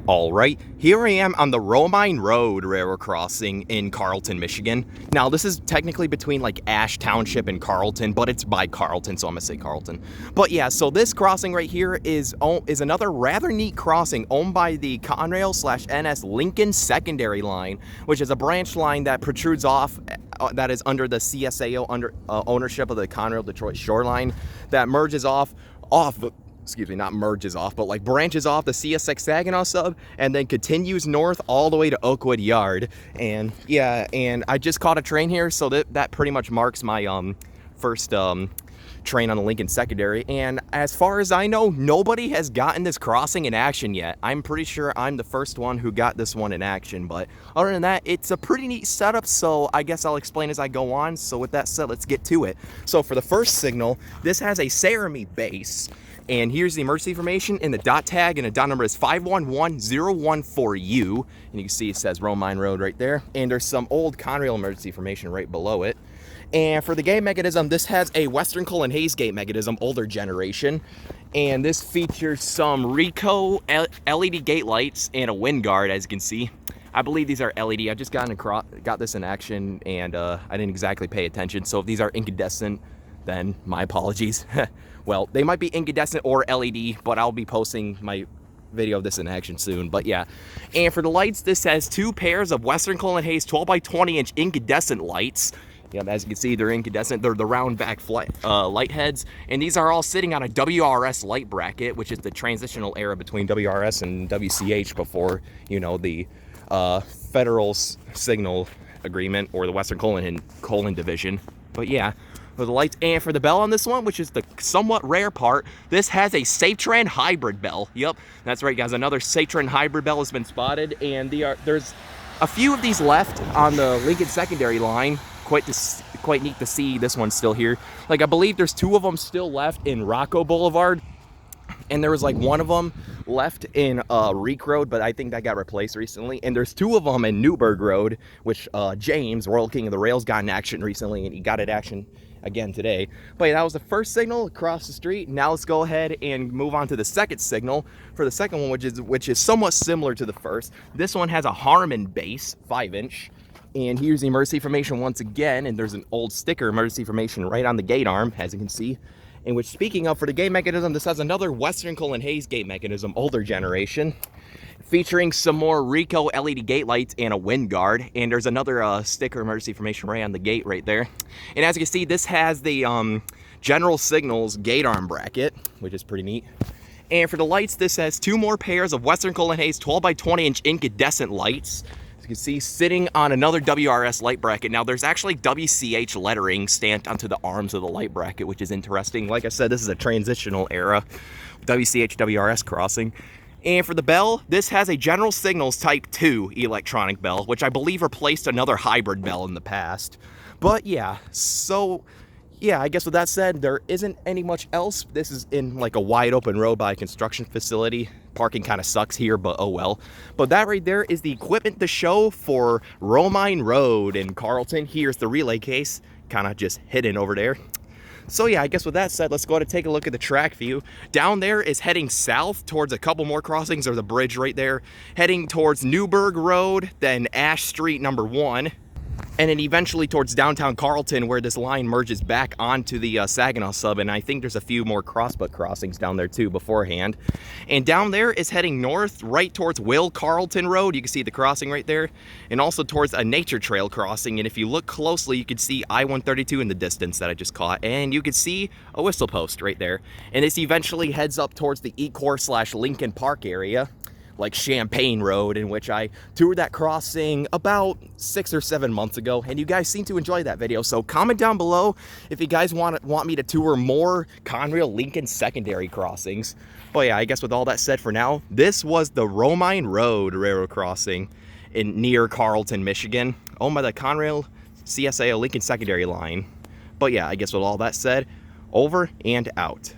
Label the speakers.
Speaker 1: All right, here I am on the Romine Road railroad crossing in Carleton, Michigan. Now, this is technically between like Ash Township and Carleton, but it's by Carleton, so I'm gonna say Carleton. But yeah, so this crossing right here is another rather neat crossing owned by the Conrail / NS Lincoln Secondary Line, which is a branch line that protrudes off, that is under the CSAO ownership of the Conrail Detroit Shoreline, that merges off excuse me, not merges off, but like branches off the CSX Saginaw sub and then continues north all the way to Oakwood Yard. And yeah, and I just caught a train here, so that pretty much marks my first train on the Lincoln Secondary. And as far as I know, nobody has gotten this crossing in action yet. I'm pretty sure I'm the first one who got this one in action, but other than that, it's a pretty neat setup, so I guess I'll explain as I go on. So with that said, let's get to it. So for the first signal, this has a Cerami base. And here's the emergency information, and the dot tag and the dot number is 511014U. And you can see it says Romine Road right there. And there's some old Conrail emergency information right below it. And for the gate mechanism, this has a Western Cullen Hayes gate mechanism, older generation. And this features some Ricoh LED gate lights and a wind guard, as you can see. I believe these are LED. I just got this in action, and I didn't exactly pay attention. So if these are incandescent, then my apologies. Well, they might be incandescent or LED, but I'll be posting my video of this in action soon. But yeah, and for the lights, this has two pairs of Western Cullen Hayes 12 by 20 inch incandescent lights. Yeah, as you can see, they're incandescent. They're the round back light heads, and these are all sitting on a WRS light bracket, which is the transitional era between WRS and WCH before, you know, the federal signal agreement or the Western Cullen division. But yeah, for the lights. And for the bell on this one, which is the somewhat rare part, this has a Safetran Hybrid bell. Yep, that's right, guys. Another Safetran Hybrid bell has been spotted, and there's a few of these left on the Lincoln Secondary Line. Quite neat to see this one still here. Like, I believe there's two of them still left in Rocco Boulevard, and there was like one of them left in Reek Road, but I think that got replaced recently. And there's two of them in Newburgh Road, which James, Royal King of the Rails, got in action recently, and he got in action again today. But yeah, that was the first signal across the street. Now let's go ahead and move on to the second signal. For the second one, which is somewhat similar to the first, this one has a Harman base, 5-inch. And here's the emergency information once again, and there's an old sticker emergency information right on the gate arm, as you can see. And which, speaking of, for the gate mechanism, this has another Western Cullen Hayes gate mechanism, older generation, featuring some more Ricoh LED gate lights and a wind guard. And there's another sticker emergency information right on the gate right there. And as you can see, this has the General Signals gate arm bracket, which is pretty neat. And for the lights, this has two more pairs of Western Cullen Hayes 12 by 20 inch incandescent lights. As you can see, sitting on another WRS light bracket. Now, there's actually WCH lettering stamped onto the arms of the light bracket, which is interesting. Like I said, this is a transitional era WCH WRS crossing. And for the bell, this has a General Signals Type 2 electronic bell, which I believe replaced another hybrid bell in the past. But yeah, so yeah, I guess with that said, there isn't any much else. This is in like a wide open road by a construction facility. Parking kind of sucks here, but oh well. But that right there is the equipment to show for Romine Road in Carleton. Here's the relay case, kind of just hidden over there. So yeah, I guess with that said, let's go ahead and take a look at the track view. Down there is heading south towards a couple more crossings. There's a bridge right there. Heading towards Newburgh Road, then Ash Street number 1. And then eventually towards downtown Carleton, where this line merges back onto the Saginaw sub. And I think there's a few more crossbuck crossings down there too beforehand. And down there is heading north right towards Will Carleton Road. You can see the crossing right there. And also towards a nature trail crossing. And if you look closely, you can see I-132 in the distance that I just caught. And you can see a whistle post right there. And this eventually heads up towards the Ecor / Lincoln Park area, like Champaign Road, in which I toured that crossing about 6 or 7 months ago, and you guys seem to enjoy that video. So comment down below if you guys want me to tour more Conrail Lincoln secondary crossings. But yeah, I guess with all that said for now, this was the Romine Road railroad crossing near Carleton, Michigan, owned by the Conrail CSAO Lincoln Secondary Line. But yeah, I guess with all that said, over and out.